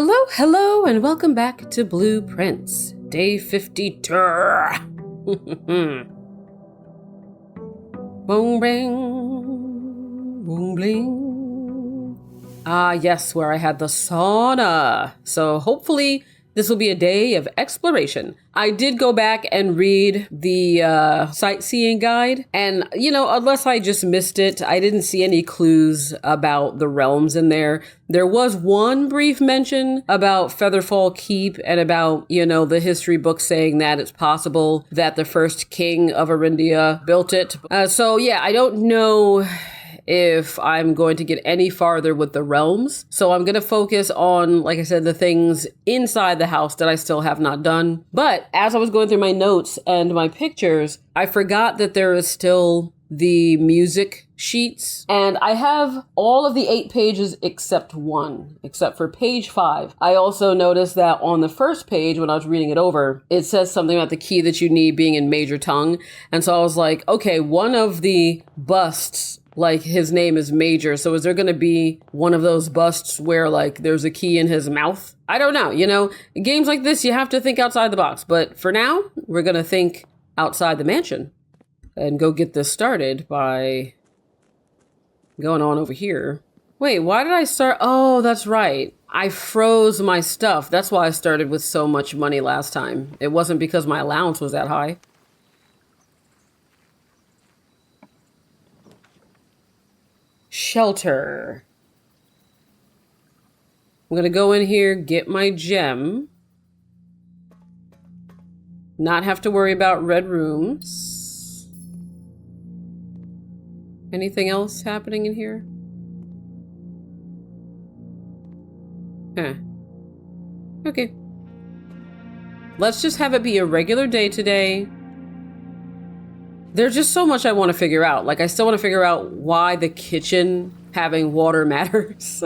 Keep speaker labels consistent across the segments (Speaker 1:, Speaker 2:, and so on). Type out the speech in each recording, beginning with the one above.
Speaker 1: Hello, hello, and welcome back to Blueprints, day 52. Boom, bing, boom, bling. Ah, yes, where I had the sauna. So hopefully this will be a day of exploration. I did go back and read the sightseeing guide, and unless I just missed it, I didn't see any clues about the realms in there. There was one brief mention about Featherfall Keep and about, the history book saying that it's possible that the first king of Arindia built it. So yeah, I don't know if I'm going to get any farther with the realms. So I'm going to focus on, like I said, the things inside the house that I still have not done. But as I was going through my notes and my pictures, I forgot that there is still the music sheets. And I have all of the 8 pages except for page 5. I also noticed that on the first page, when I was reading it over, it says something about the key that you need being in major tongue. And so I was like, okay, one of the busts, like his name is Major. So is there going to be one of those busts where like there's a key in his mouth? I don't know. Games like this, you have to think outside the box. But for now, we're going to think outside the mansion and go get this started by going on over here. Wait, why did I start? Oh, that's right. I froze my stuff. That's why I started with so much money last time. It wasn't because my allowance was that high. Shelter. I'm gonna go in here, get my gem. Not have to worry about red rooms. Anything else happening in here? Okay. Let's just have it be a regular day today. There's just so much I want to figure out. Like, I still want to figure out why the kitchen having water matters.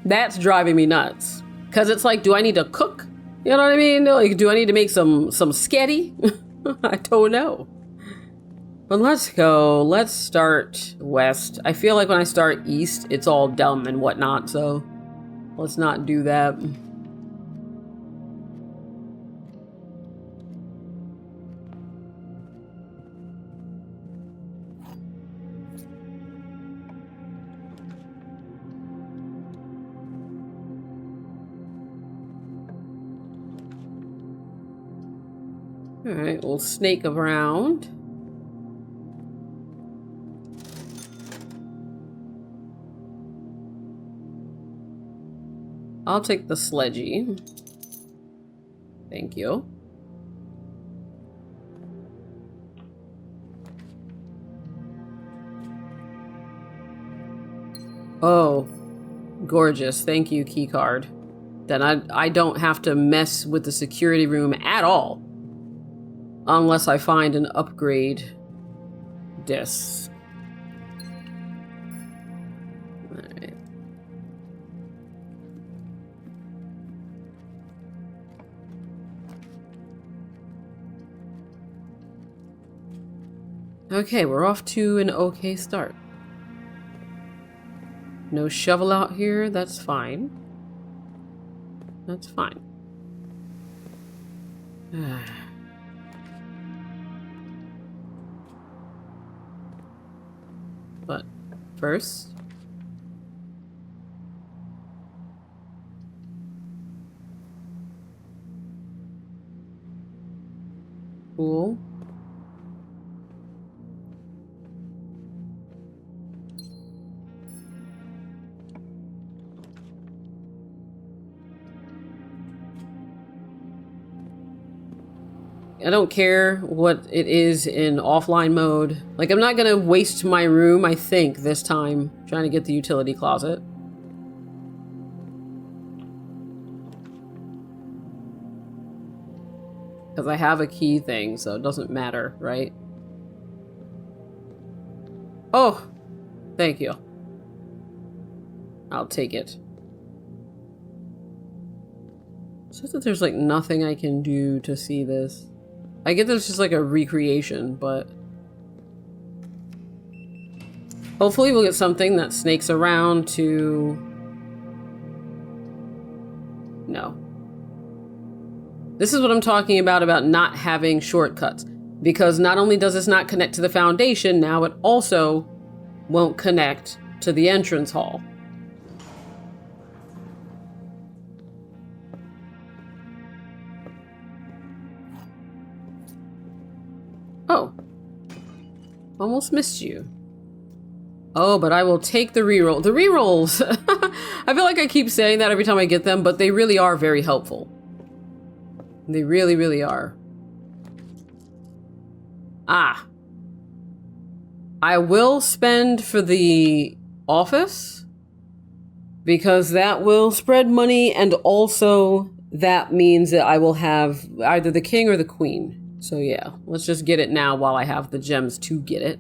Speaker 1: That's driving me nuts. Because it's like, do I need to cook? You know what I mean? Like, do I need to make some sketty? I don't know. But let's go. Let's start west. I feel like when I start east, it's all dumb and whatnot. So let's not do that. All right, we'll snake around. I'll take the sledgy. Thank you. Oh, gorgeous. Thank you, keycard. Then I don't have to mess with the security room at all. Unless I find an upgrade disc. Alright. Okay, we're off to an okay start. No shovel out here, that's fine. That's fine. But first, cool. I don't care what it is in offline mode. Like, I'm not gonna waste my room, I think, this time, trying to get the utility closet. Because I have a key thing, so it doesn't matter, right? Oh! Thank you. I'll take it. It says that there's, like, nothing I can do to see this. I get that it's just like a recreation, but hopefully we'll get something that snakes around to No. This is what I'm talking about not having shortcuts. Because not only does this not connect to the foundation, now it also won't connect to the entrance hall. Oh. Almost missed you. Oh, but I will take the reroll. The rerolls! I feel like I keep saying that every time I get them, but they really are very helpful. They really, really are. Ah. I will spend for the office because that will spread money, and also that means that I will have either the king or the queen. So yeah, let's just get it now while I have the gems to get it.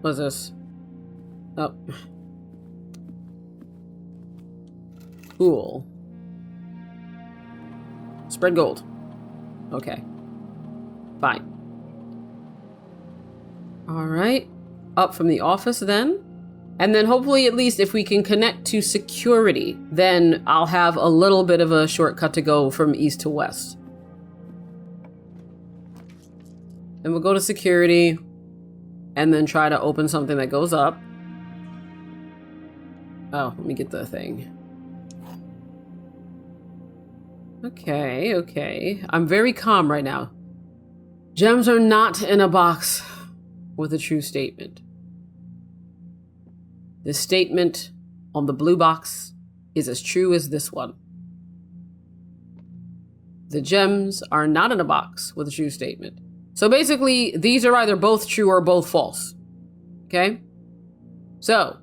Speaker 1: What's this? Oh. Cool. Spread gold. Okay. Fine. All right. Up from the office then. And then hopefully at least if we can connect to security, then I'll have a little bit of a shortcut to go from east to west. And we'll go to security and then try to open something that goes up. Oh, let me get the thing. Okay, okay. I'm very calm right now. Gems are not in a box with a true statement. The statement on the blue box is as true as this one. The gems are not in a box with a true statement. So basically, these are either both true or both false. Okay? So,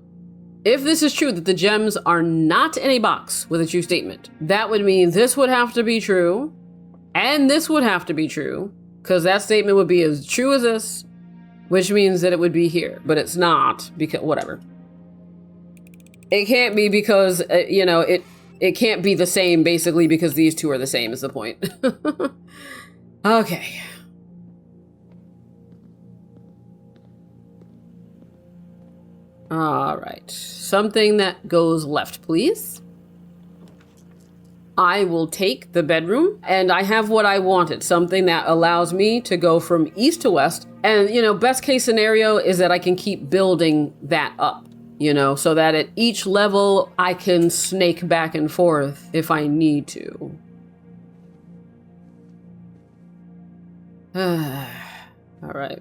Speaker 1: if this is true that the gems are not in a box with a true statement, that would mean this would have to be true, and this would have to be true, because that statement would be as true as this, which means that it would be here, but it's not, because whatever. It can't be because, you know, it can't be the same, basically, because these two are the same, is the point. Okay. All right. Something that goes left, please. I will take the bedroom, and I have what I wanted. Something that allows me to go from east to west. And, you know, best case scenario is that I can keep building that up, you know, so that at each level I can snake back and forth if I need to. All right.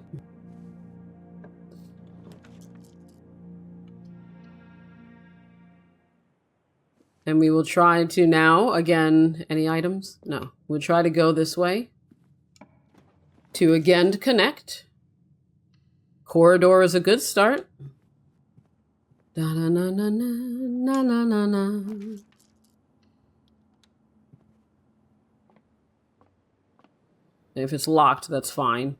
Speaker 1: And we will try to now, again, any items? No. We'll try to go this way. To again connect. Corridor is a good start. Da-na-na-na-na-na-na-na-na. If it's locked, that's fine.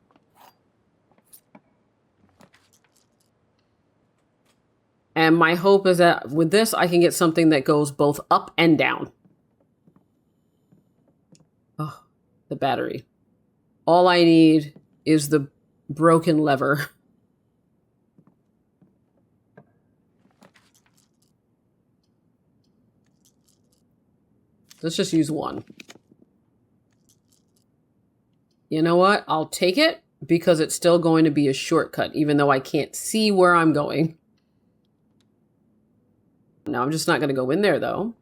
Speaker 1: And my hope is that with this, I can get something that goes both up and down. Oh, the battery. All I need is the broken lever. Let's just use one. You know what? I'll take it because it's still going to be a shortcut, even though I can't see where I'm going. Now, I'm just not going to go in there, though.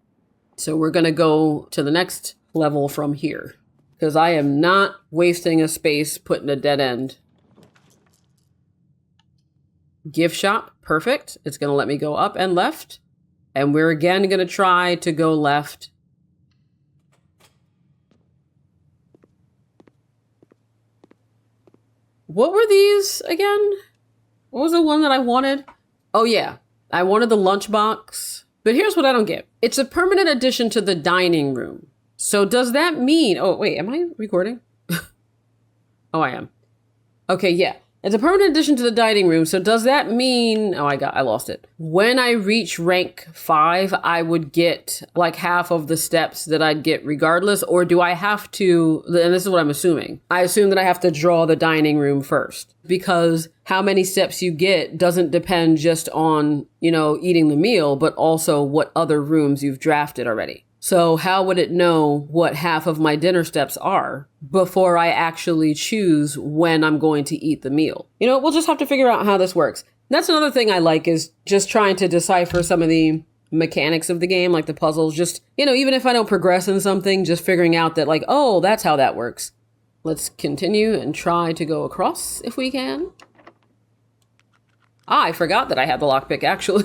Speaker 1: So we're going to go to the next level from here. Because I am not wasting a space putting a dead end. Gift shop. Perfect. It's going to let me go up and left. And we're again going to try to go left. What were these again? What was the one that I wanted? Oh, yeah. I wanted the lunchbox. But here's what I don't get. It's a permanent addition to the dining room. So does that mean... Oh, wait. Am I recording? Oh, I am. Okay, yeah. It's a permanent addition to the dining room. So does that mean, I lost it. When I reach rank 5, I would get like half of the steps that I'd get regardless, or do I have to, and this is what I'm assuming. I assume that I have to draw the dining room first, because how many steps you get doesn't depend just on, eating the meal, but also what other rooms you've drafted already. So how would it know what half of my dinner steps are before I actually choose when I'm going to eat the meal? We'll just have to figure out how this works. That's another thing I like, is just trying to decipher some of the mechanics of the game, like the puzzles. Just, even if I don't progress in something, just figuring out that that's how that works. Let's continue and try to go across if we can. I forgot that I had the lockpick, actually.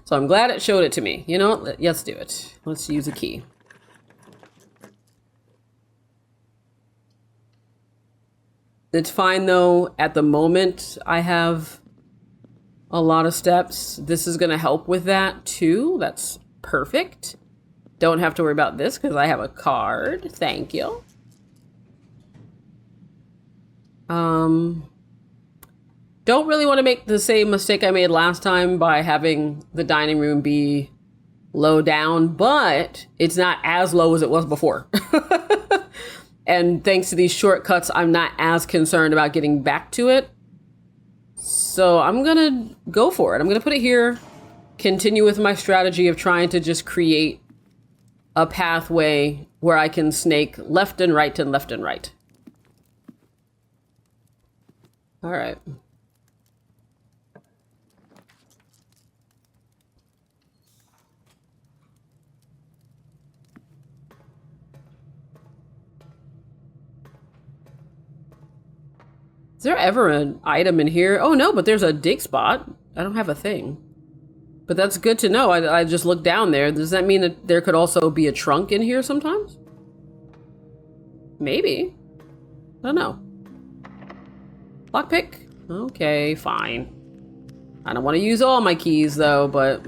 Speaker 1: So I'm glad it showed it to me. You know what? Let's do it. Let's use a key. It's fine though. At the moment, I have a lot of steps. This is going to help with that too. That's perfect. Don't have to worry about this because I have a card. Thank you. Don't really want to make the same mistake I made last time by having the dining room be low down, but it's not as low as it was before. And thanks to these shortcuts, I'm not as concerned about getting back to it. So I'm going to go for it. I'm going to put it here, continue with my strategy of trying to just create a pathway where I can snake left and right and left and right. All right. Is there ever an item in here? Oh no, but there's a dig spot. I don't have a thing. But that's good to know. I just looked down there. Does that mean that there could also be a trunk in here sometimes? Maybe. I don't know. Lockpick? Okay, fine. I don't want to use all my keys though, but...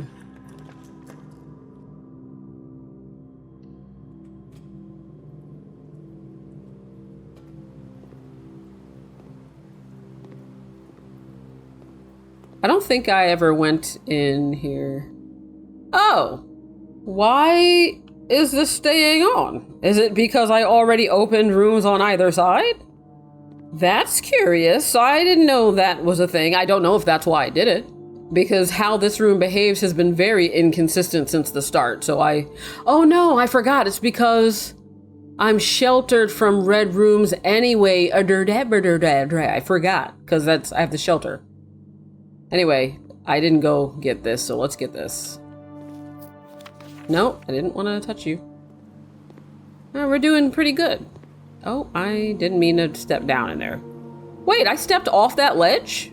Speaker 1: I don't think I ever went in here. Oh, why is this staying on? Is it because I already opened rooms on either side? That's curious. I didn't know that was a thing. I don't know if that's why I did it, because how this room behaves has been very inconsistent since the start. So oh no, I forgot. It's because I'm sheltered from red rooms anyway. I forgot, because I have the shelter. Anyway, I didn't go get this, so let's get this. No, I didn't want to touch you. Oh, we're doing pretty good. Oh, I didn't mean to step down in there. Wait, I stepped off that ledge?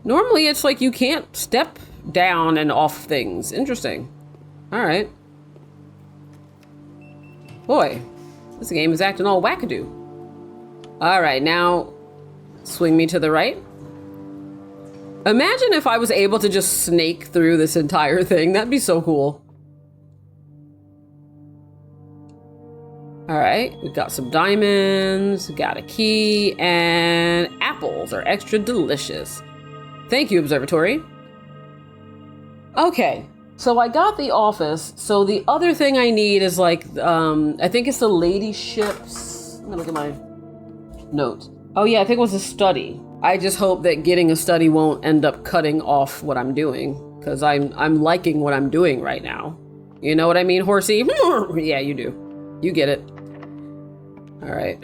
Speaker 1: Normally it's like you can't step down and off things. Interesting. All right. Boy, this game is acting all wackadoo. All right, now swing me to the right. Imagine if I was able to just snake through this entire thing. That'd be so cool. All right, we've got some diamonds, got a key, and apples are extra delicious. Thank you, Observatory. Okay, so I got the office. So the other thing I need is like, I think it's the ladyships. Let me look at my notes. Oh yeah, I think it was a study. I just hope that getting a study won't end up cutting off what I'm doing, because I'm liking what I'm doing right now. You know what I mean, horsey? Yeah, you do. You get it. All right.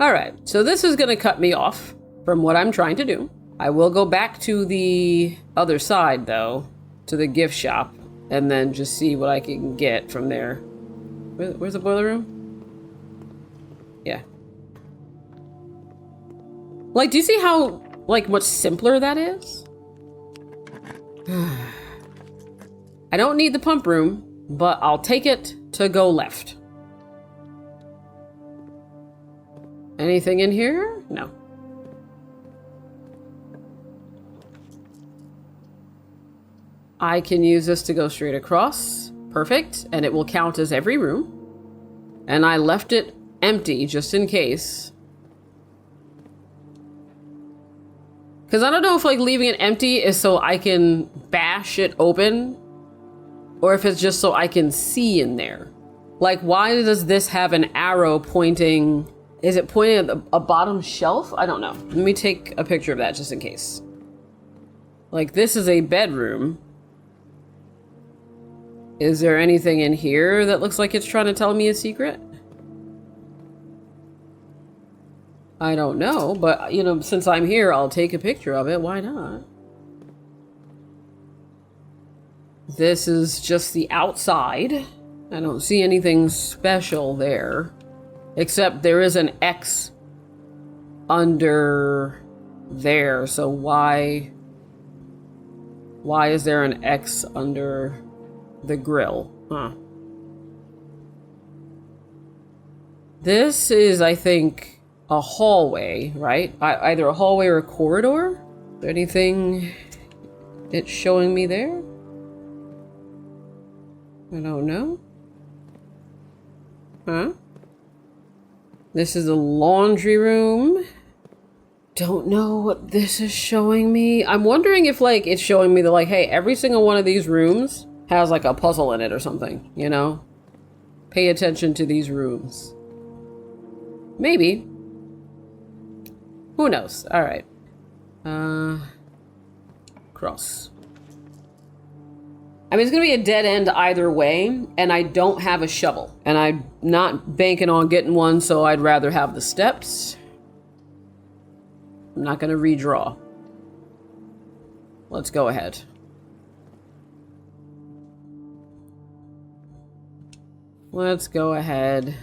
Speaker 1: All right, so this is gonna cut me off from what I'm trying to do. I will go back to the other side though, to the gift shop, and then just see what I can get from there. Where's the boiler room? Yeah. Like, do you see how, like, much simpler that is? I don't need the pump room, but I'll take it to go left. Anything in here? No. I can use this to go straight across. Perfect. And it will count as every room. And I left it empty just in case. Because I don't know if like leaving it empty is so I can bash it open or if it's just so I can see in there. Like, why does this have an arrow pointing? Is it pointing at a bottom shelf? I don't know. Let me take a picture of that just in case. Like, this is a bedroom. Is there anything in here that looks like it's trying to tell me a secret? I don't know, but, you know, since I'm here, I'll take a picture of it. Why not? This is just the outside. I don't see anything special there. Except there is an X under there, so why is there an X under the grill? Huh. This is, I think, a hallway, right? Either a hallway or a corridor? Is there anything it's showing me there? I don't know. Huh? This is a laundry room. Don't know what this is showing me. I'm wondering if, like, it's showing me that, like, hey, every single one of these rooms has, like, a puzzle in it or something, you know? Pay attention to these rooms. Maybe. Who knows? All right. Cross. I mean, it's going to be a dead end either way, and I don't have a shovel. And I'm not banking on getting one, so I'd rather have the steps. I'm not going to redraw. Let's go ahead. Let's go ahead.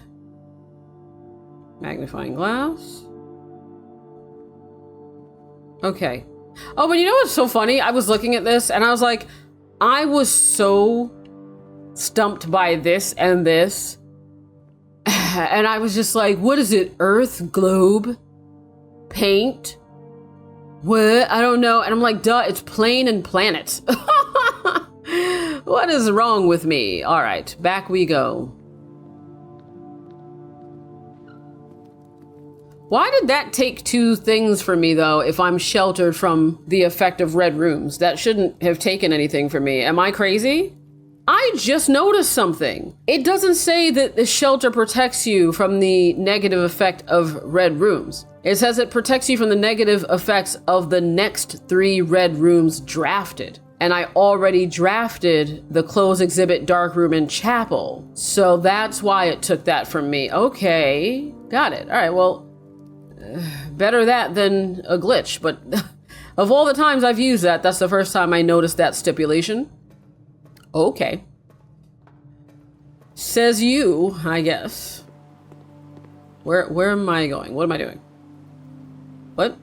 Speaker 1: Magnifying glass. Okay. Oh, but you know what's so funny? I was looking at this, and I was like, I was so stumped by this and this. And I was just like, what is it? Earth, globe, paint? What? I don't know. And I'm like, duh, it's plane and planet. What is wrong with me? All right, back we go. Why did that take 2 things for me, though, if I'm sheltered from the effect of red rooms? That shouldn't have taken anything for me. Am I crazy? I just noticed something. It doesn't say that the shelter protects you from the negative effect of red rooms. It says it protects you from the negative effects of the next 3 red rooms drafted. And I already drafted the closed exhibit, dark room, and chapel. So that's why it took that from me. Okay, got it. All right, well, better that than a glitch, but of all the times I've used that, that's the first time I noticed that stipulation. Okay. Says you, I guess. Where am I going? What am I doing? What?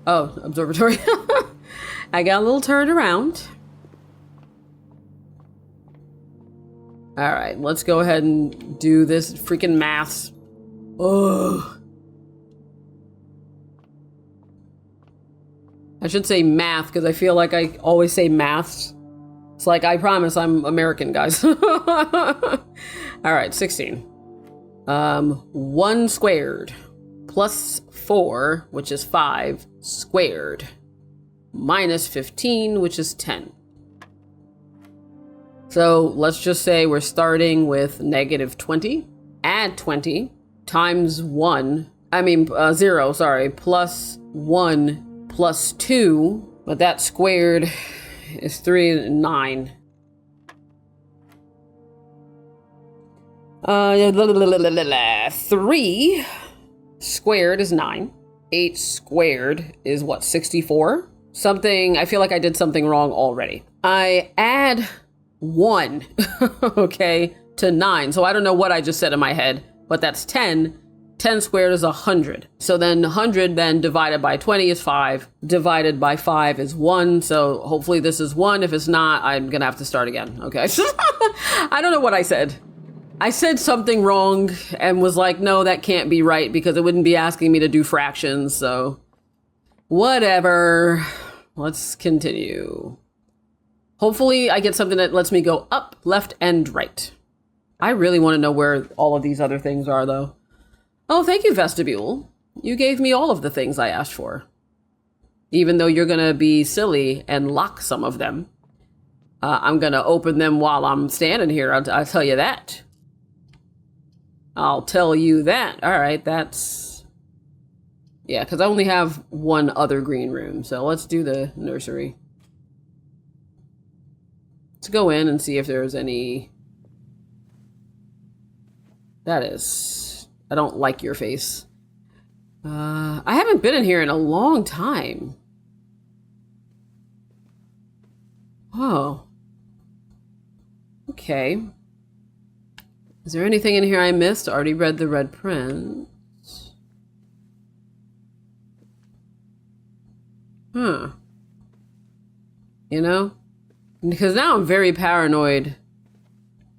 Speaker 1: Oh, observatory. I got a little turned around. All right, let's go ahead and do this freaking maths. Ugh. I should say math because I feel like I always say maths. It's like, I promise I'm American, guys. All right, 16. 1 squared plus 4, which is 5, squared, minus 15, which is 10. So let's just say we're starting with negative 20. Add 20. Times 1, 0, sorry, plus 1 plus 2, but that squared is 3 and 9. 3 squared is 9. 8 squared is what, 64? Something, I feel like I did something wrong already. I add 1, okay, to 9. So I don't know what I just said in my head. But that's 10. 10 squared is 100. So then 100 then divided by 20 is 5. Divided by 5 is 1. So hopefully this is 1. If it's not, I'm going to have to start again. Okay. I don't know what I said. I said something wrong and was like, no, that can't be right because it wouldn't be asking me to do fractions. So whatever. Let's continue. Hopefully I get something that lets me go up, left, and right. I really want to know where all of these other things are, though. Oh, thank you, Vestibule. You gave me all of the things I asked for. even though you're gonna be silly and lock some of them. I'm gonna open them while I'm standing here. I'll tell you that. I'll tell you that. All right, that's... Yeah, because I only have one other green room, so let's do the nursery. Let's go in and see if there's any... That is... I don't like your face. I haven't been in here in a long time. Oh. Okay. Is there anything in here I missed? Already read the red print. Huh. You know? Because now I'm very paranoid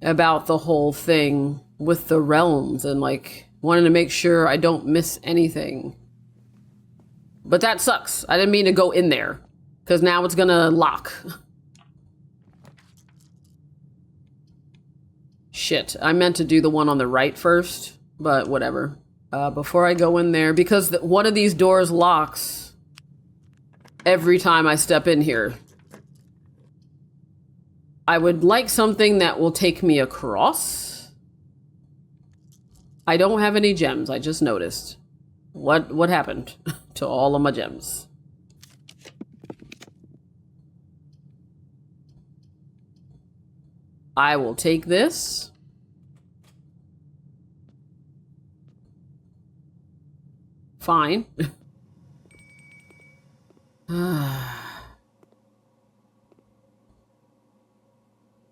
Speaker 1: about the whole thing with the realms and like wanting to make sure I don't miss anything. But that sucks. I didn't mean to go in there because now it's gonna lock. Shit, I meant to do the one on the right first, but whatever. Before I go in there, because one of these doors locks every time I step in here. I would like something that will take me across. I don't have any gems, I just noticed. What happened to all of my gems? I will take this. Fine.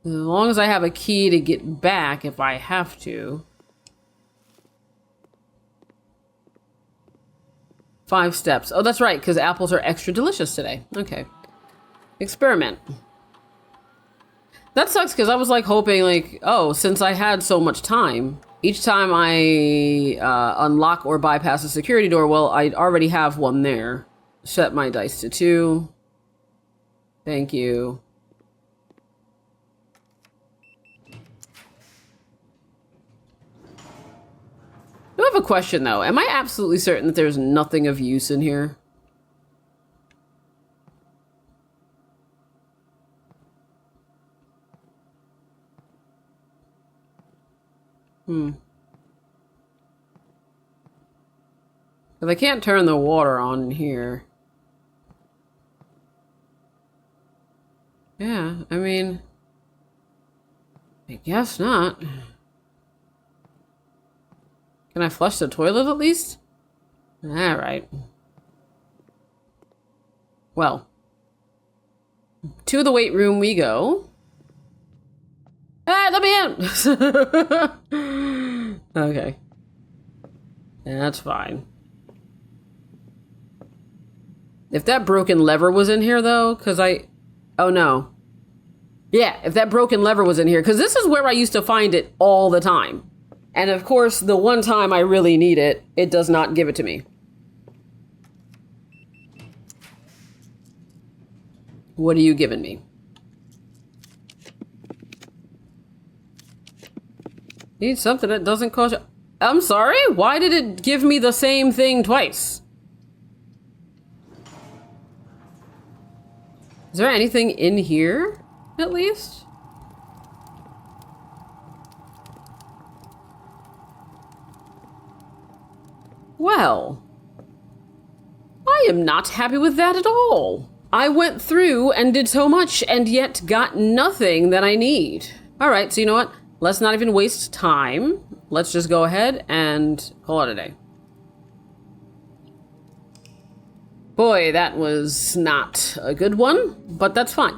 Speaker 1: As long as I have a key to get back if I have to. 5 steps. Oh, that's right, because apples are extra delicious today. Okay. Experiment. That sucks, because I was, like, hoping, like, oh, since I had so much time, each time I unlock or bypass a security door, well, I already have one there. Set my dice to 2. Thank you. I have a question, though. Am I absolutely certain that there's nothing of use in here? Because I can't turn the water on in here. Yeah, I mean... I guess not. Can I flush the toilet at least? Alright. Well. To the weight room we go. Ah, let me in! Okay. That's fine. If that broken lever was in here, though, because oh, no. Yeah, if that broken lever was in here, because this is where I used to find it all the time. And of course, the one time I really need it, it does not give it to me. What are you giving me? Need something that doesn't cost you... I'm sorry? Why did it give me the same thing twice? Is there anything in here, at least? Well, I am not happy with that at all. I went through and did so much and yet got nothing that I need. All right, so you know what? Let's not even waste time. Let's just go ahead and call it a day. Boy, that was not a good one, but that's fine.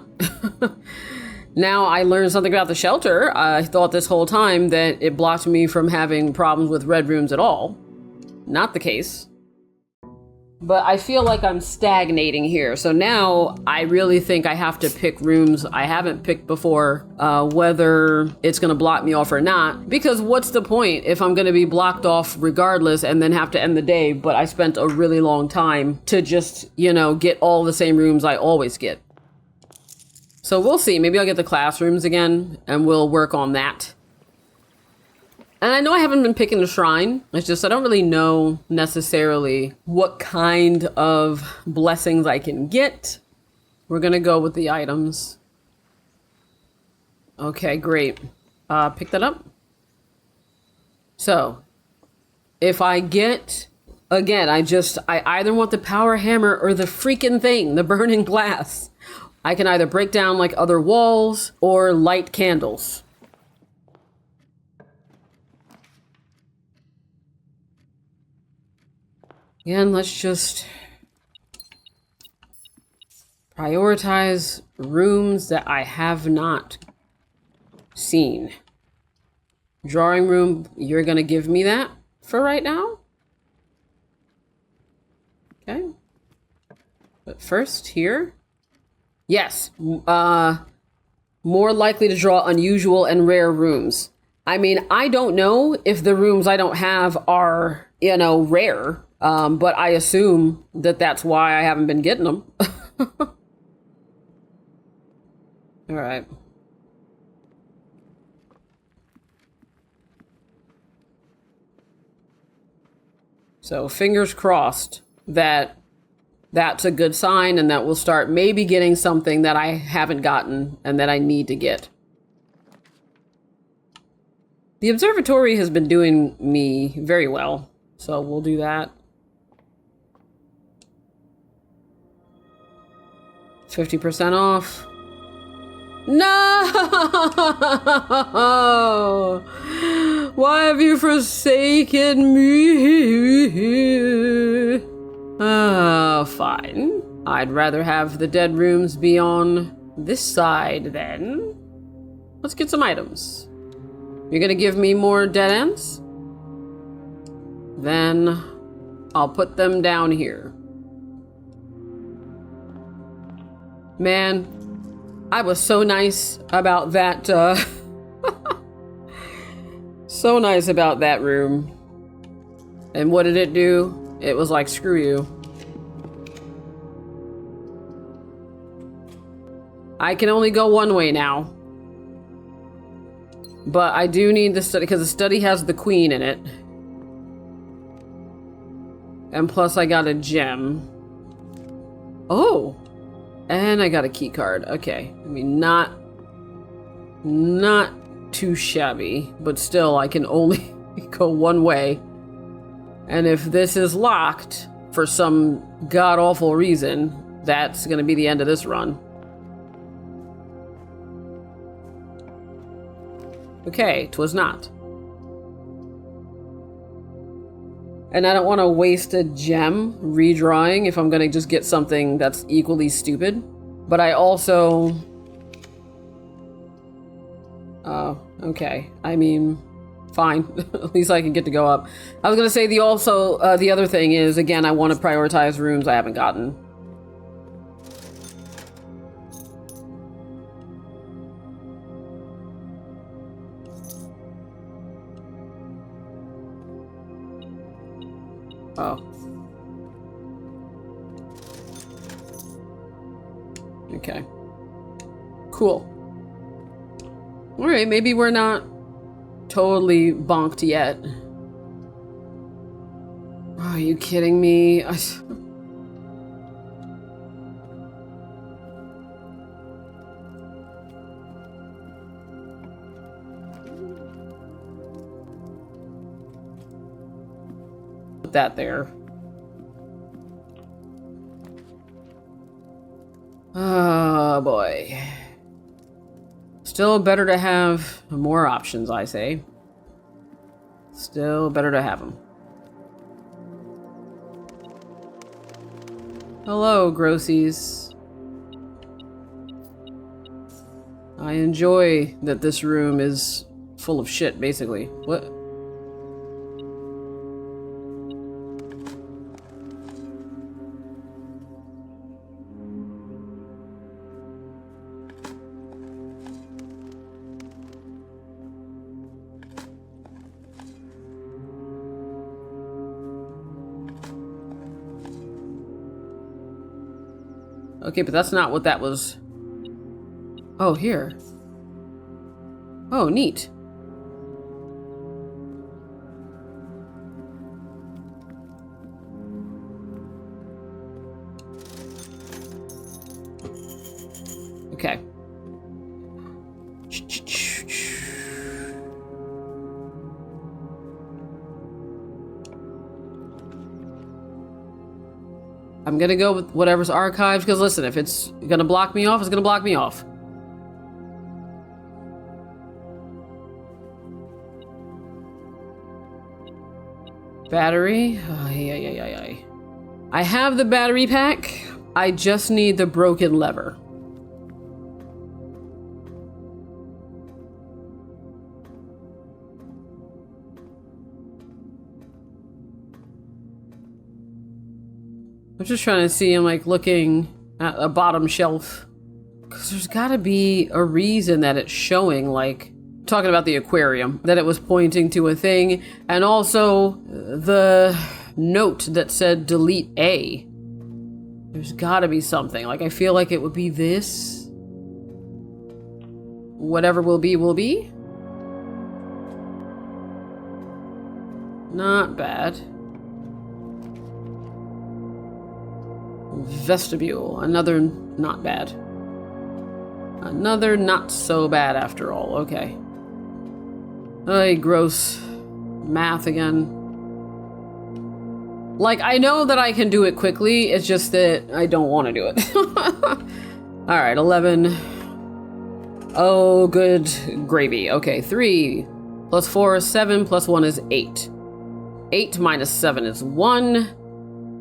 Speaker 1: Now I learned something about the shelter. I thought this whole time that it blocked me from having problems with red rooms at all. Not the case. But I feel like I'm stagnating here. So now I really think I have to pick rooms I haven't picked before, whether it's going to block me off or not. Because what's the point if I'm going to be blocked off regardless and then have to end the day, but I spent a really long time to just, you know, get all the same rooms I always get. So we'll see. Maybe I'll get the classrooms again and we'll work on that. And I know I haven't been picking the shrine. It's just I don't really know necessarily what kind of blessings I can get. We're going to go with the items. Okay, great. Pick that up. So, if I get... Again, I either want the power hammer or the freaking thing, the burning glass. I can either break down like other walls or light candles. Again, let's just prioritize rooms that I have not seen. Drawing room, you're gonna give me that for right now? Okay. But first, here. Yes. More likely to draw unusual and rare rooms. I mean, I don't know if the rooms I don't have are, you know, rare. But I assume that that's why I haven't been getting them. All right. So fingers crossed that that's a good sign and that we'll start maybe getting something that I haven't gotten and that I need to get. The observatory has been doing me very well, so we'll do that. 50% off. No! Why have you forsaken me? Oh, fine. I'd rather have the dead rooms be on this side then. Let's get some items. You're gonna give me more dead ends? Then I'll put them down here. Man, I was so nice about that, so nice about that room. And what did it do? It was like, screw you. I can only go one way now. But I do need the study, because the study has the queen in it. And plus I got a gem. Oh! And I got a key card. Okay. I mean, not too shabby, but still I can only go one way. And if this is locked for some god-awful reason, that's going to be the end of this run. Okay, 'twas not. And I don't want to waste a gem redrawing if I'm going to just get something that's equally stupid. But I also... Oh, okay. I mean, fine. At least I can get to go up. I was going to say the other thing is, again, I want to prioritize rooms I haven't gotten. Oh. Okay. Cool. Alright, maybe we're not totally bonked yet. Oh, are you kidding me? Put that there. Oh boy. Still better to have more options, I say. Still better to have them. Hello, grossies. I enjoy that this room is full of shit, basically. What? Okay, but that's not what that was. Oh, here. Oh, neat. Okay. I'm gonna go with whatever's archived, because listen, if it's gonna block me off, it's gonna block me off. Battery. I have the battery pack. I just need the broken lever. I'm just trying to see, I'm like looking at a bottom shelf. Because there's gotta be a reason that it's showing, like, talking about the aquarium, that it was pointing to a thing, and also the note that said delete A. There's gotta be something. Like, I feel like it would be this. Whatever will be, will be. Not bad. Vestibule. Another not bad. Another not so bad after all. Okay. Ay, gross. Math again. Like, I know that I can do it quickly, it's just that I don't want to do it. Alright, 11. Oh, good gravy. Okay, 3 plus 4 is 7, plus 1 is 8. 8 minus 7 is 1.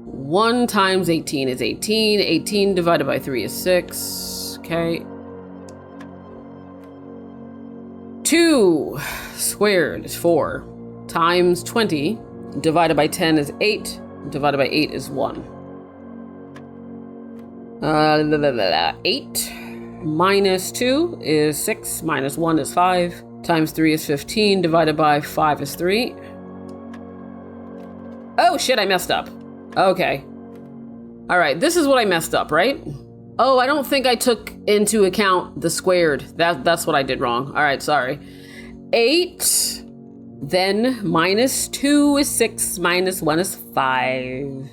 Speaker 1: 1 times 18 is 18. 18 divided by 3 is 6. Okay. 2 squared is 4 times 20 divided by 10 is 8 divided by 8 is 1. 8 minus 2 is 6 minus 1 is 5 times 3 is 15 divided by 5 is 3. Oh shit, I messed up. Okay. All right, this is what I messed up, right? Oh, I don't think I took into account the squared. That's what I did wrong. All right, sorry. 8, then minus 2 is 6, minus 1 is 5.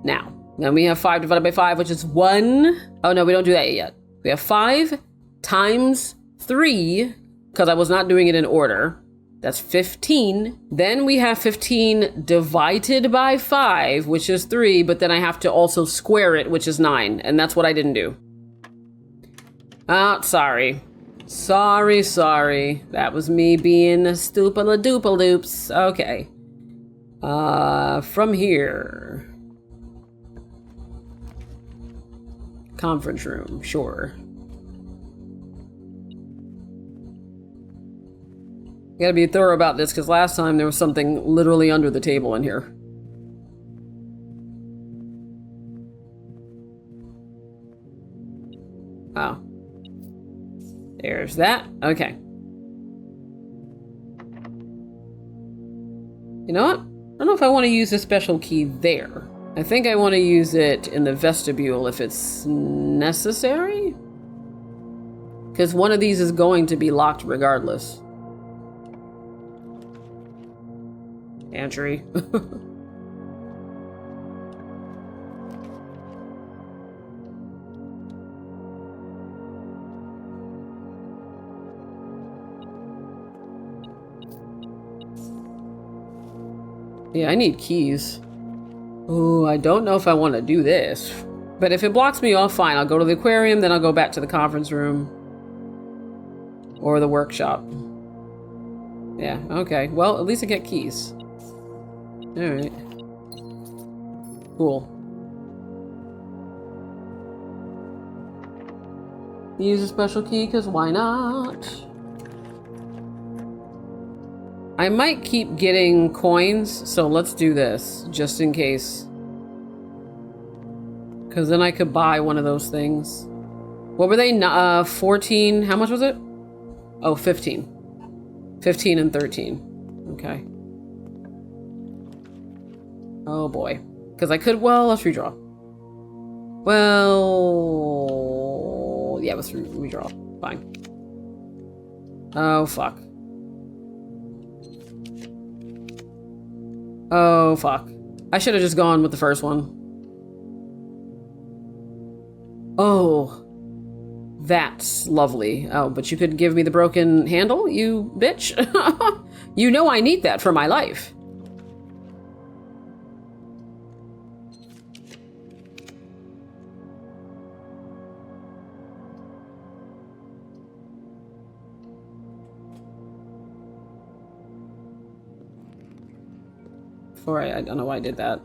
Speaker 1: Now, then we have 5 divided by 5, which is 1. Oh, no, we don't do that yet. We have 5 times 3, because I was not doing it in order. That's 15. Then we have 15 divided by 5, which is 3, but then I have to also square it, which is 9, and that's what I didn't do. Sorry. Sorry. That was me being a stupid-a-doopal-doops. Okay. From here. Conference room, sure. You gotta be thorough about this, because last time there was something literally under the table in here. Oh. There's that. Okay. You know what? I don't know if I want to use the special key there. I think I want to use it in the vestibule if it's necessary. Because one of these is going to be locked regardless. Entry. Yeah, I need keys. Oh, I don't know if I want to do this. But if it blocks me off, fine. I'll go to the aquarium, then I'll go back to the conference room. Or the workshop. Yeah, okay. Well, at least I get keys. Alright. Cool. Use a special key, because why not? I might keep getting coins, so let's do this, just in case. Because then I could buy one of those things. What were they? 14? How much was it? Oh, 15. 15 and 13. Okay. Oh boy. Because I could, well, let's redraw. Well, yeah, let's redraw. Fine. Oh, fuck. Oh, fuck. I should have just gone with the first one. Oh. That's lovely. Oh, but you could give me the broken handle, you bitch? You know I need that for my life. I don't know why I did that.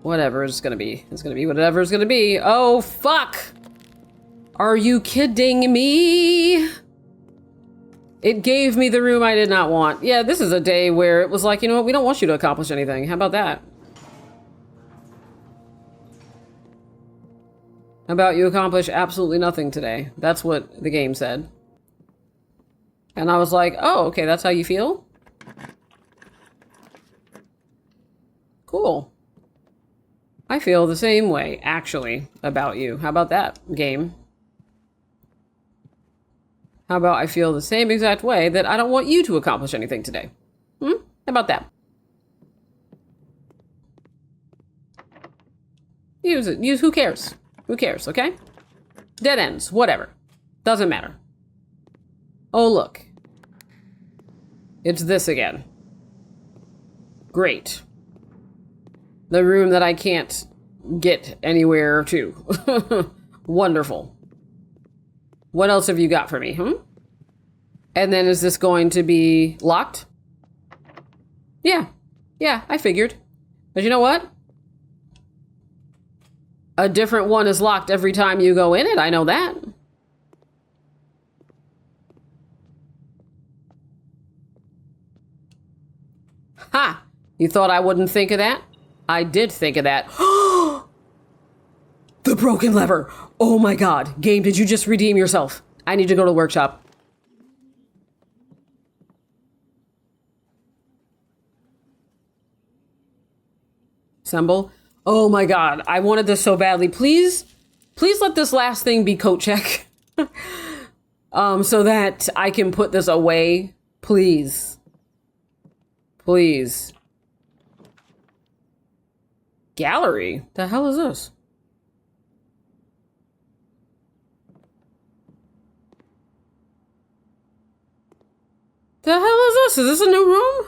Speaker 1: Whatever it's gonna be. It's gonna be whatever it's gonna be. Oh, fuck! Are you kidding me? It gave me the room I did not want. Yeah, this is a day where it was like, you know what, we don't want you to accomplish anything. How about that? How about you accomplish absolutely nothing today? That's what the game said. And I was like, oh, okay, that's how you feel? Cool. I feel the same way, actually, about you. How about that, game? How about I feel the same exact way that I don't want you to accomplish anything today? How about that? Use it. Who cares? Who cares, okay? Dead ends, whatever. Doesn't matter. Oh, look. It's this again. Great. The room that I can't get anywhere to. Wonderful. What else have you got for me, And then is this going to be locked? Yeah. Yeah, I figured. But you know what? A different one is locked every time you go in it. I know that. Ha! You thought I wouldn't think of that? I did think of that. The broken lever. Oh my god. Game, did you just redeem yourself? I need to go to the workshop. Assemble. Oh my god. I wanted this so badly. Please let this last thing be coat check. So that I can put this away. Please. Please. Gallery? The hell is this? The hell is this? Is this a new room?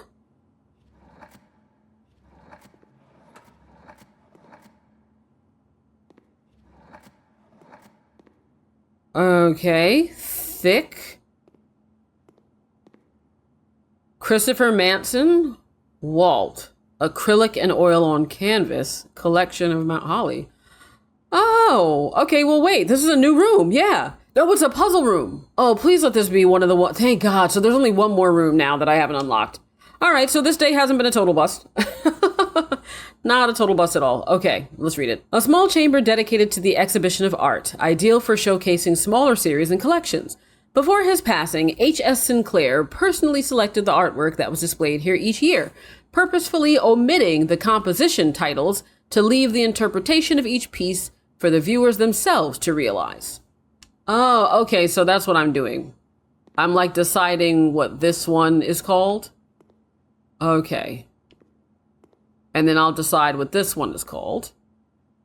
Speaker 1: Okay. Thick. Christopher Manson. Walt. Acrylic and oil on canvas. Collection of Mount Holly. Oh, okay, well wait, this is a new room, yeah. No, it's a puzzle room. Oh, please let this be one of the one. Thank God, so there's only one more room now that I haven't unlocked. All right, so this day hasn't been a total bust. Not a total bust at all. Okay, let's read it. A small chamber dedicated to the exhibition of art, ideal for showcasing smaller series and collections. Before his passing, H.S. Sinclair personally selected the artwork that was displayed here each year, purposefully omitting the composition titles to leave the interpretation of each piece for the viewers themselves to realize. Oh, okay, so that's what I'm doing. I'm like deciding what this one is called. Okay. And then I'll decide what this one is called.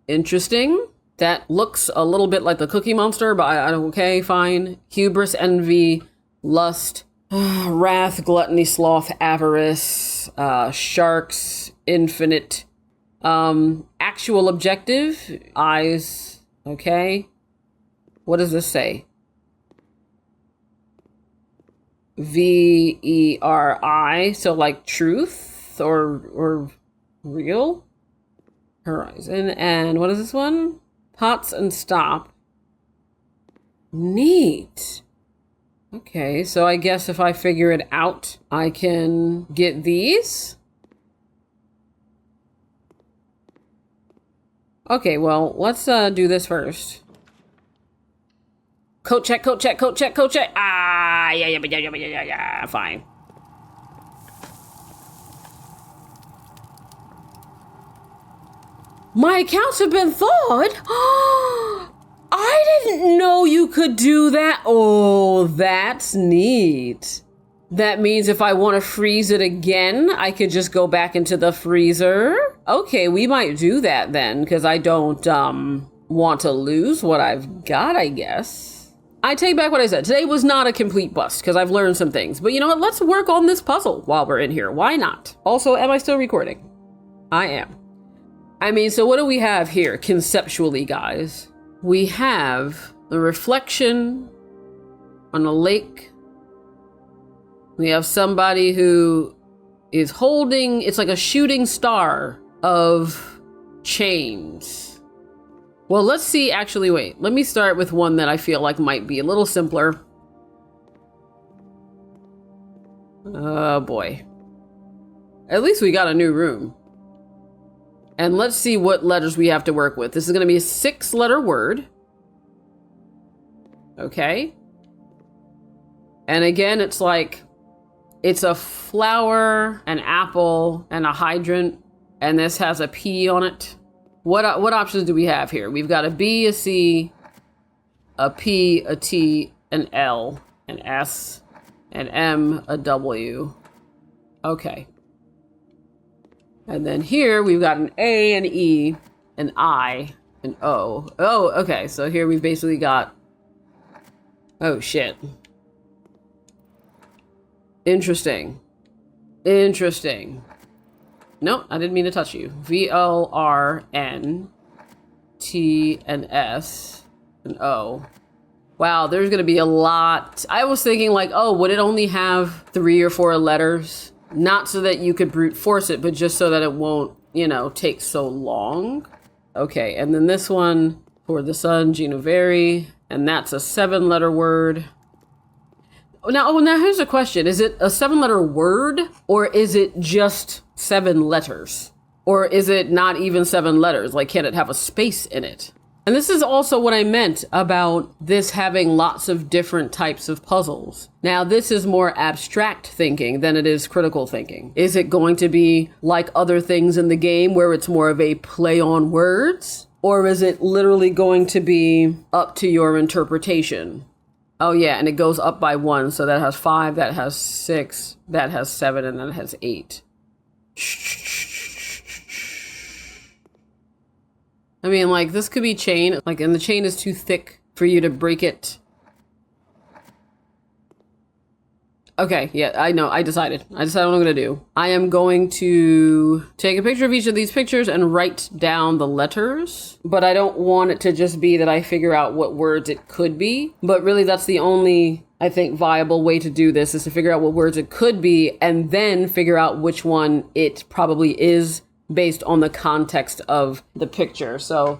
Speaker 1: Interesting. That looks a little bit like the Cookie Monster, but okay, fine. Hubris, envy, lust, wrath, gluttony, sloth, avarice, sharks, infinite, actual objective, eyes, okay. What does this say? VERI, so like truth or real? Horizon, and what is this one? Pots and stop. Neat. Okay, so I guess if I figure it out, I can get these. Okay, well, let's do this first. Coat check, coat check, coat check, coat check. Ah, yeah, fine. My accounts have been thawed? I didn't know you could do that. Oh, that's neat. That means if I want to freeze it again, I could just go back into the freezer. Okay, we might do that then, because I don't want to lose what I've got, I guess. I take back what I said. Today was not a complete bust because I've learned some things. But you know what? Let's work on this puzzle while we're in here. Why not? Also, am I still recording? I am. I mean, so what do we have here conceptually, guys? We have the reflection on a lake. We have somebody who is holding, it's like a shooting star of chains. Well, let's see, actually, wait. Let me start with one that I feel like might be a little simpler. Oh boy. At least we got a new room. And let's see what letters we have to work with. This is going to be a 6-letter word. Okay. And again, it's like, it's a flower, an apple, and a hydrant. And this has a P on it. What options do we have here? We've got a B, a C, a P, a T, an L, an S, an M, a W. Okay. And then here we've got an A, an E, an I, an O. Oh, okay. So here we've basically got... Oh, shit. Interesting. Interesting. Nope, I didn't mean to touch you. V-O-R-N, T, and S, and O. Wow, there's gonna be a lot. I was thinking like, oh, would it only have 3 or 4 letters? Not so that you could brute force it, but just so that it won't, you know, take so long. Okay, and then this one for the sun, Genovari, and that's a 7-letter word. Now here's a question. Is it a 7-letter word, or is it just 7 letters? Or is it not even 7 letters? Like, can it have a space in it? And this is also what I meant about this having lots of different types of puzzles. Now, this is more abstract thinking than it is critical thinking. Is it going to be like other things in the game where it's more of a play on words? Or is it literally going to be up to your interpretation? Oh yeah, and it goes up by 1. So that has 5, that has 6, that has 7, and that has 8. I mean, like, this could be chain, like, and the chain is too thick for you to break it. Okay, yeah, I know, I decided what I'm gonna do. I am going to take a picture of each of these pictures and write down the letters, but I don't want it to just be that I figure out what words it could be, but really that's the only, I think, viable way to do this is to figure out what words it could be and then figure out which one it probably is based on the context of the picture. So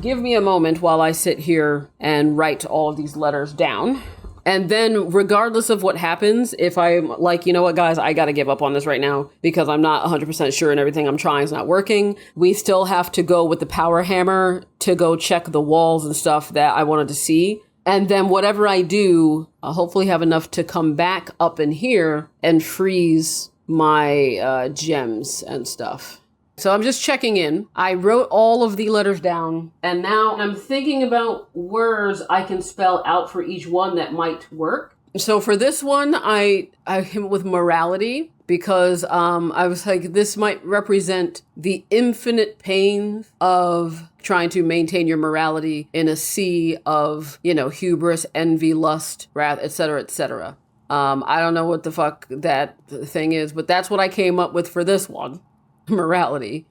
Speaker 1: give me a moment while I sit here and write all of these letters down. And then regardless of what happens, if I'm like, you know what, guys, I got to give up on this right now because I'm not 100% sure and everything I'm trying is not working. We still have to go with the power hammer to go check the walls and stuff that I wanted to see. And then whatever I do, I'll hopefully have enough to come back up in here and freeze my gems and stuff. So I'm just checking in. I wrote all of the letters down, and now I'm thinking about words I can spell out for each one that might work. So for this one, I came with morality because I was like, this might represent the infinite pain of trying to maintain your morality in a sea of, you know, hubris, envy, lust, wrath, etc., etc. I don't know what the fuck that thing is, but that's what I came up with for this one. Morality.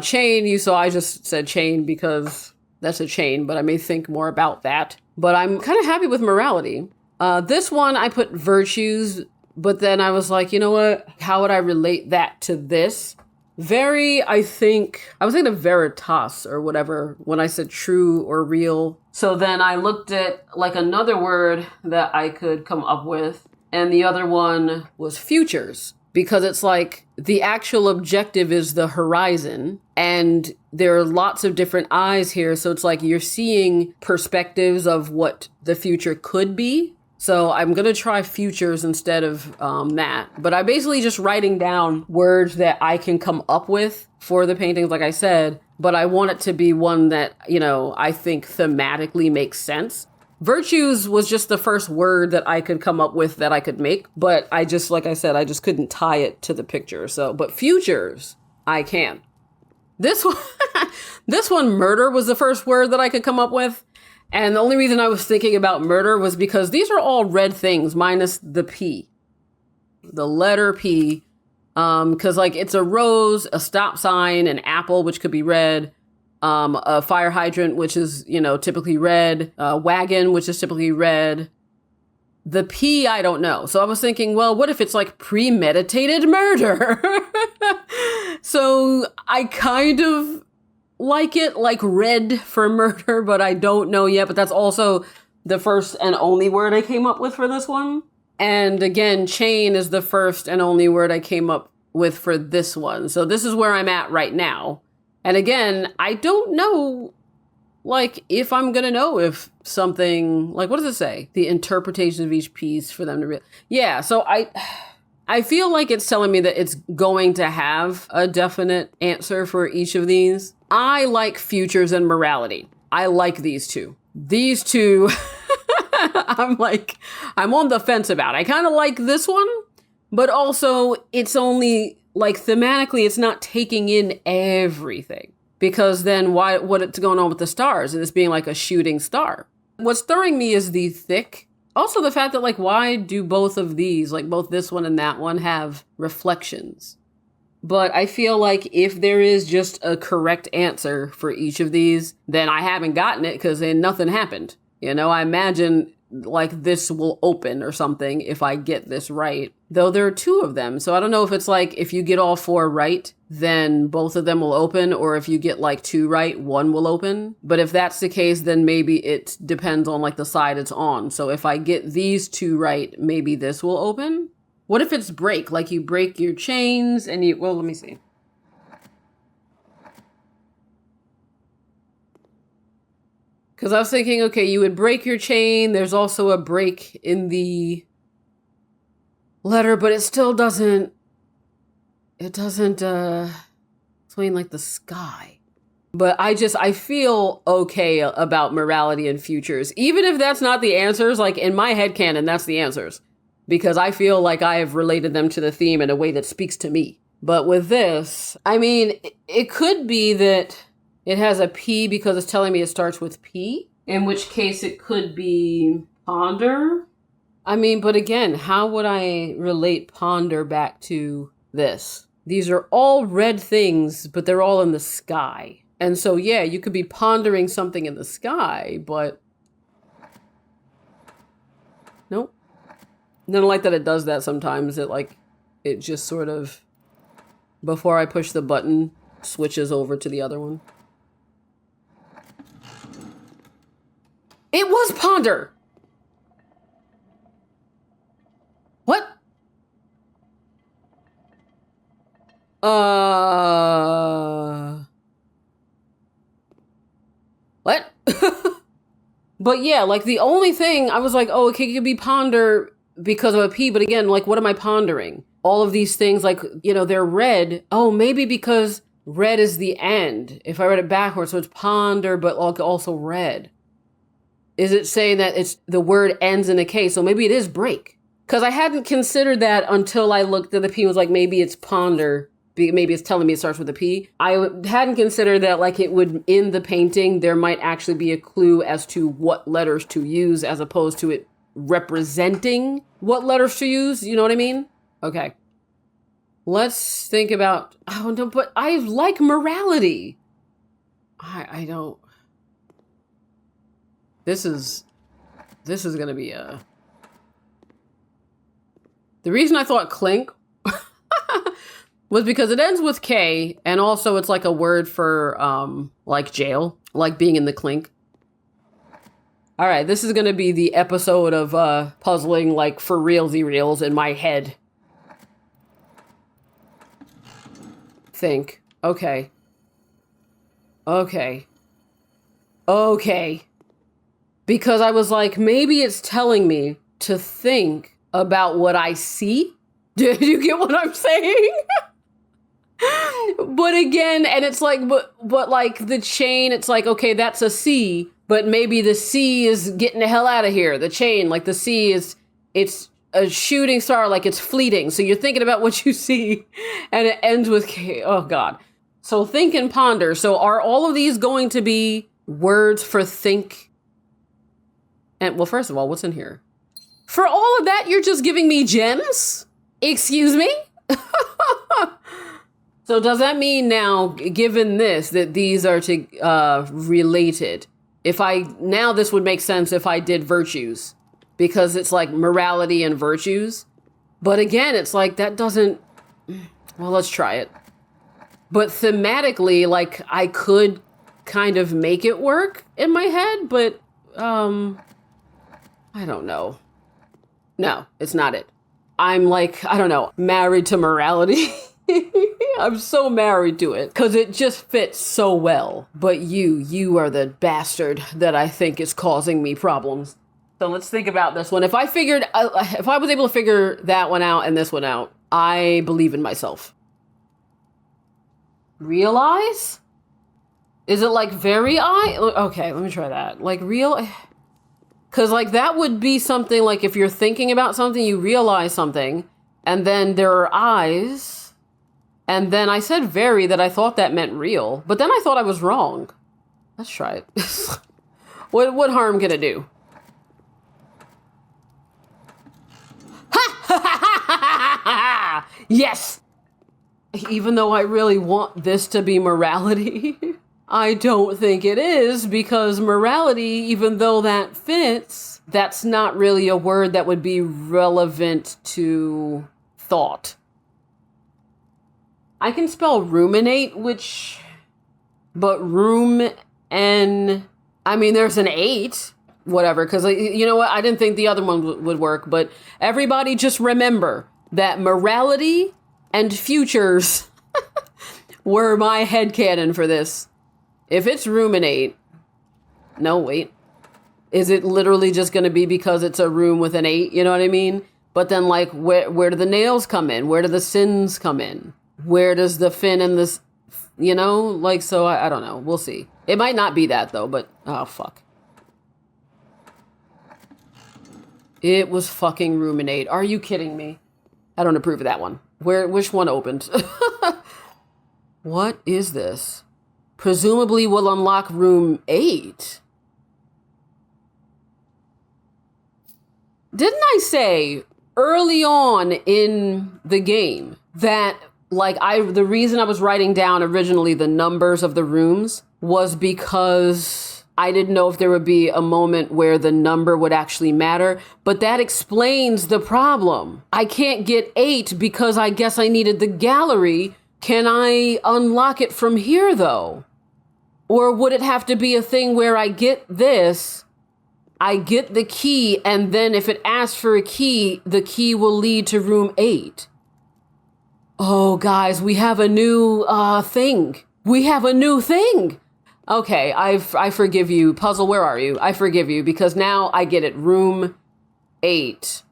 Speaker 1: Chain, you saw I just said chain because that's a chain, but I may think more about that. But I'm kind of happy with morality. This one I put virtues, but then I was like, you know what? How would I relate that to this? I was thinking of veritas or whatever when I said true or real. So then I looked at like another word that I could come up with, and the other one was futures. Because it's like the actual objective is the horizon and there are lots of different eyes here. So it's like you're seeing perspectives of what the future could be. So I'm going to try futures instead of that. But I'm basically just writing down words that I can come up with for the paintings, like I said. But I want it to be one that, you know, I think thematically makes sense. Virtues was just the first word that I could come up with that I could make, but I just, like I said, I just couldn't tie it to the picture. So, but futures, I can. This one, this one, murder was the first word that I could come up with. And the only reason I was thinking about murder was because these are all red things minus the P, the letter P. Because like it's a rose, a stop sign, an apple, which could be red, a fire hydrant, which is, typically red, a wagon, which is typically red. The P, I don't know. So I was thinking, well, what if it's like premeditated murder? So I kind of like it, like red for murder, but I don't know yet. But that's also the first and only word I came up with for this one. And again, chain is the first and only word I came up with for this one. So this is where I'm at right now. And again, I don't know, like, if I'm going to know if something, like, what does it say? The interpretation of each piece for them to yeah, so I feel like it's telling me that it's going to have a definite answer for each of these. I like futures and morality. I like these two. These two, I'm on the fence about. I kind of like this one, but also it's only, like, thematically, it's not taking in everything. Because then what's going on with the stars and this being like a shooting star? What's throwing me is the thick. Also the fact that, like, why do both of these, like both this one and that one, have reflections? But I feel like if there is just a correct answer for each of these, then I haven't gotten it because then nothing happened. I imagine like this will open or something if I get this right. Though there are two of them. So I don't know if it's like if you get all four right, then both of them will open, or if you get like two right, one will open. But if that's the case, then maybe it depends on like the side it's on. So if I get these two right, maybe this will open. What if it's break? Like you break your chains and well, let me see. Because I was thinking, okay, you would break your chain. There's also a break in the letter, but it still doesn't explain like the sky. But I feel okay about morality and futures. Even if that's not the answers, like in my headcanon, that's the answers. Because I feel like I have related them to the theme in a way that speaks to me. But with this, I mean, it could be that it has a P because it's telling me it starts with P, in which case it could be ponder. I mean, but again, how would I relate ponder back to this? These are all red things, but they're all in the sky. And so, yeah, you could be pondering something in the sky, but nope. I don't like that it does that sometimes. It just sort of, before I push the button, switches over to the other one. It was ponder. What? What? But yeah, like the only thing I was like, oh, okay, it could be ponder because of a P, but again, like, what am I pondering? All of these things, like, they're red. Oh, maybe because red is the end. If I read it backwards, so it's ponder, but also red. Is it saying that it's the word ends in a K? So maybe it is break. Because I hadn't considered that until I looked at the P and was like, maybe it's ponder. Maybe it's telling me it starts with a P. I hadn't considered that, like, it would, in the painting, there might actually be a clue as to what letters to use as opposed to it representing what letters to use. You know what I mean? Okay. Let's think about, oh no, but I like morality. I don't. This is going to be a... The reason I thought clink was because it ends with K, and also it's like a word for, like jail, like being in the clink. All right, this is going to be the episode of puzzling, like, for realsy reals in my head. Think. Okay. Because I was like, maybe it's telling me to think about what I see. Did you get what I'm saying? But again, and it's like, but like the chain, it's like, okay, that's a C, but maybe the C is getting the hell out of here. The chain, like the C it's a shooting star, like it's fleeting. So you're thinking about what you see, and it ends with K. Oh God. So think and ponder. So are all of these going to be words for think? And well, first of all, what's in here? For all of that, you're just giving me gems? Excuse me? So does that mean now, given this, that these are related? Now this would make sense if I did virtues, because it's like morality and virtues. But again, it's like that doesn't, well, let's try it. But thematically, like I could kind of make it work in my head, but I don't know. No, it's not it. I'm like, I don't know, married to morality. I'm so married to it because it just fits so well. But you are the bastard that I think is causing me problems. So let's think about this one. If I was able to figure that one out and this one out, I believe in myself. Realize? Is it like very okay, let me try that. Like real, because like that would be something like if you're thinking about something, you realize something, and then there are eyes. And then I said very that I thought that meant real, but then I thought I was wrong. Let's try it. What harm can it do? Ha! Yes! Even though I really want this to be morality, I don't think it is, because morality, even though that fits, that's not really a word that would be relevant to thought. I can spell ruminate, but room and, I mean, there's an 8, whatever, because you know what? I didn't think the other one would work, but everybody just remember that morality and futures were my headcanon for this. If it's ruminate, no, wait. Is it literally just going to be because it's a room with an 8? You know what I mean? But then, like, where do the nails come in? Where do the sins come in? Where does the fin and this, you know, like, so I don't know. We'll see. It might not be that though, but oh, fuck. It was fucking ruminate. Are you kidding me? I don't approve of that one. Which one opened? What is this? Presumably will unlock room 8. Didn't I say early on in the game that like the reason I was writing down originally the numbers of the rooms was because I didn't know if there would be a moment where the number would actually matter, but that explains the problem. I can't get 8 because I guess I needed the gallery. Can I unlock it from here though? Or would it have to be a thing where I get this, I get the key, and then if it asks for a key, the key will lead to room 8? Oh, guys, we have a new thing. We have a new thing. Okay, I forgive you. Puzzle, where are you? I forgive you because now I get it. Room 8.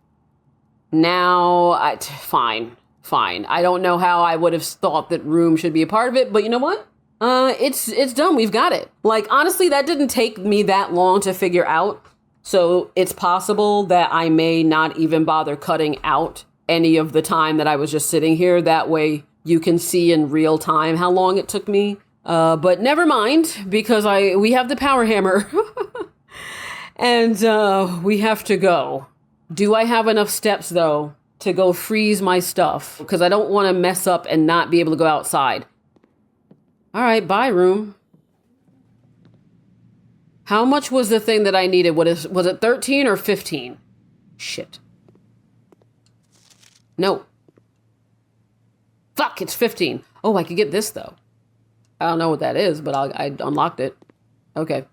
Speaker 1: Now, fine. I don't know how I would have thought that room should be a part of it, but you know what? It's done. We've got it. Like, honestly, that didn't take me that long to figure out. So it's possible that I may not even bother cutting out any of the time that I was just sitting here. That way you can see in real time how long it took me. But never mind, because we have the power hammer and we have to go. Do I have enough steps though to go freeze my stuff? Because I don't want to mess up and not be able to go outside. All right, bye room. How much was the thing that I needed? Was it 13 or 15? Shit. No. Fuck, it's 15. Oh, I could get this, though. I don't know what that is, but I unlocked it. Okay.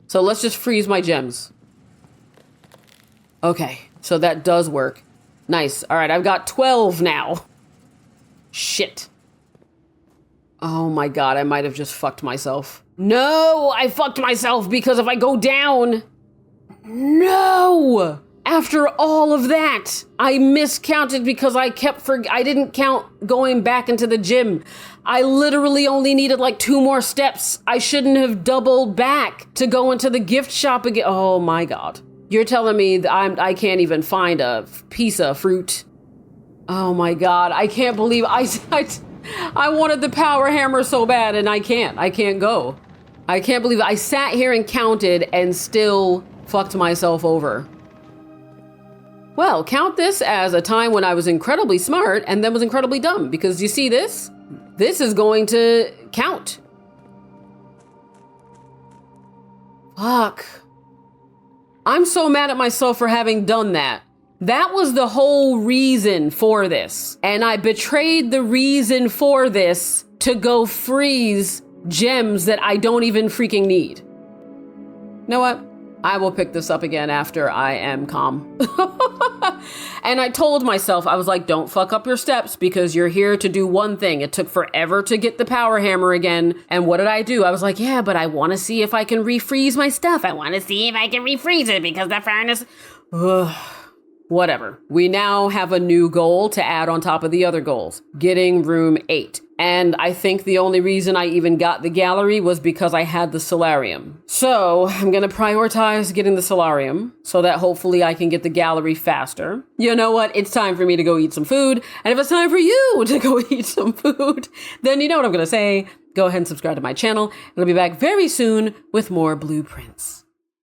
Speaker 1: So let's just freeze my gems. Okay, so that does work. Nice. All right, I've got 12 now. Shit. Oh my god, I might have just fucked myself. No, I fucked myself because if I go down... No! After all of that, I miscounted because I didn't count going back into the gym. I literally only needed like 2 more steps. I shouldn't have doubled back to go into the gift shop again. Oh my god. You're telling me that I can't even find a piece of fruit. Oh my god, I can't believe I wanted the power hammer so bad and I can't go. I can't believe it. I sat here and counted and still fucked myself over. Well, count this as a time when I was incredibly smart and then was incredibly dumb, because you see this? This is going to count. Fuck. I'm so mad at myself for having done that. That was the whole reason for this. And I betrayed the reason for this to go freeze gems that I don't even freaking need. You know what? I will pick this up again after I am calm. And I told myself, I was like, don't fuck up your steps because you're here to do one thing. It took forever to get the power hammer again. And what did I do? I was like, yeah, but I want to see if I can refreeze my stuff. I want to see if I can refreeze it because the furnace... Whatever. We now have a new goal to add on top of the other goals, getting room 8. And I think the only reason I even got the gallery was because I had the solarium. So I'm going to prioritize getting the solarium so that hopefully I can get the gallery faster. You know what? It's time for me to go eat some food. And if it's time for you to go eat some food, then you know what I'm going to say. Go ahead and subscribe to my channel. And I'll be back very soon with more blueprints.